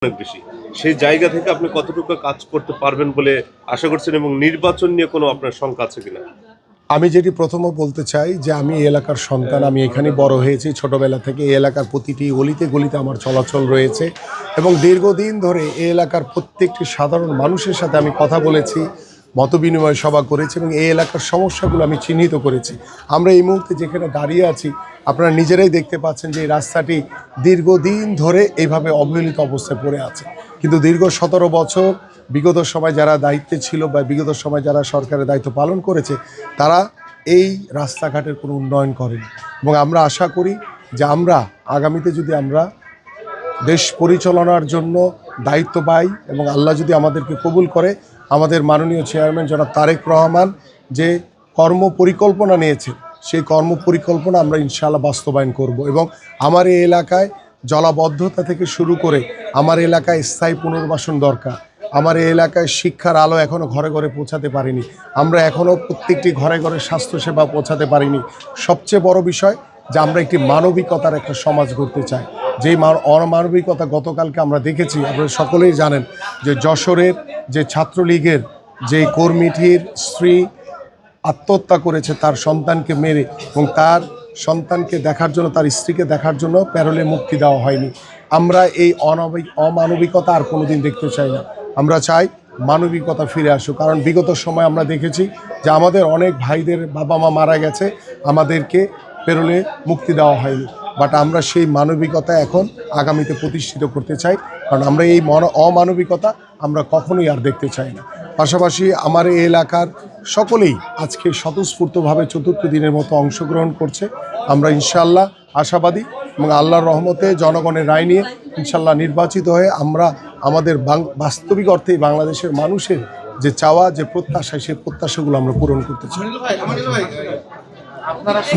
অনেক বেশি। সেই জায়গা থেকে আপনি কতটুকু কাজ করতে পারবেন বলে আশা করছেন এবং নির্বাচন নিয়ে কোনো আপনার শঙ্কা আছে কিনা? আমি যেটি প্রথমে বলতে চাই যে আমি এই এলাকার সন্তান, আমি এখানে বড় হয়েছি। ছোটবেলা থেকে এই এলাকার প্রতিটি গলিতে গলিতে আমার চলাচল রয়েছে এবং দীর্ঘদিন ধরে এই এলাকার প্রত্যেকটি সাধারণ মানুষের সাথে আমি কথা বলেছি, মতবিনিময় সভা করেছি এবং এই এলাকার সমস্যাগুলো আমি চিহ্নিত করেছি। আমরা এই মুহূর্তে যেখানে দাঁড়িয়ে আছি আপনারা নিজেরাই দেখতে পাচ্ছেন যে এই রাস্তাটি দীর্ঘদিন ধরে এইভাবে অবহেলিত অবস্থায় পড়ে আছে। কিন্তু দীর্ঘ 17 বছর বিগত সময় যারা দায়িত্বে ছিল বা বিগত সময় যারা সরকারের দায়িত্ব পালন করেছে তারা এই রাস্তাঘাটের কোনো উন্নয়ন করেনি এবং আমরা আশা করি যে আমরা আগামীতে যদি আমরা দেশ পরিচালনার জন্য দায়িত্ব পাই এবং আল্লাহ যদি আমাদেরকে কবুল করে, আমাদের মাননীয় চেয়ারম্যান জনাব তারেক রহমান যে কর্ম পরিকল্পনা নিয়েছে সেই কর্ম পরিকল্পনা আমরা ইনশাআল্লাহ বাস্তবায়ন করব এবং আমার এই এলাকায় জলাবদ্ধতা থেকে শুরু করে আমার এলাকায় স্থায়ী পুনর্বাসন দরকার। আমার এই এলাকায় শিক্ষার আলো এখনও ঘরে ঘরে পৌঁছাতে পারিনি, আমরা এখনও প্রত্যেকটি ঘরে ঘরে স্বাস্থ্যসেবা পৌঁছাতে পারিনি। সবচেয়ে বড় বিষয় যে আমরা একটি মানবিকতার একটা সমাজ গড়তে চাই। যেই অমানবিকতা গতকালকে আমরা দেখেছি, আপনারা সকলেই জানেন যে যশোরের যে ছাত্রলীগের যে কর্মীটির স্ত্রী আত্মহত্যা করেছে তার সন্তানকে মেরে এবং তার সন্তানকে দেখার জন্য, তার স্ত্রীকে দেখার জন্য প্যারোলে মুক্তি দেওয়া হয়নি। আমরা এই অমানবিকতা আর কোনোদিন দেখতে চাই না। আমরা চাই মানবিকতা ফিরে আসুক, কারণ বিগত সময় আমরা দেখেছি যে আমাদের অনেক ভাইদের বাবা মা মারা গেছে, আমাদেরকে প্যারোলে মুক্তি দেওয়া হয়নি। বাট আমরা সেই মানবিকতা এখন আগামীতে প্রতিষ্ঠিত করতে চাই, কারণ আমরা এই অমানবিকতা আমরা কখনোই আর দেখতে চাই না। পাশাপাশি আমার এই এলাকার সকলেই আজকে স্বতঃস্ফূর্তভাবে চতুর্থ দিনের মতো অংশগ্রহণ করছে। আমরা ইনশাআল্লাহ আশাবাদী এবং আল্লাহর রহমতে জনগণের রায় নিয়ে ইনশাআল্লাহ নির্বাচিত হয়ে আমরা আমাদের বাস্তবিক অর্থেই বাংলাদেশের মানুষের যে চাওয়া, যে প্রত্যাশা, সেই প্রত্যাশাগুলো আমরা পূরণ করতে চাই।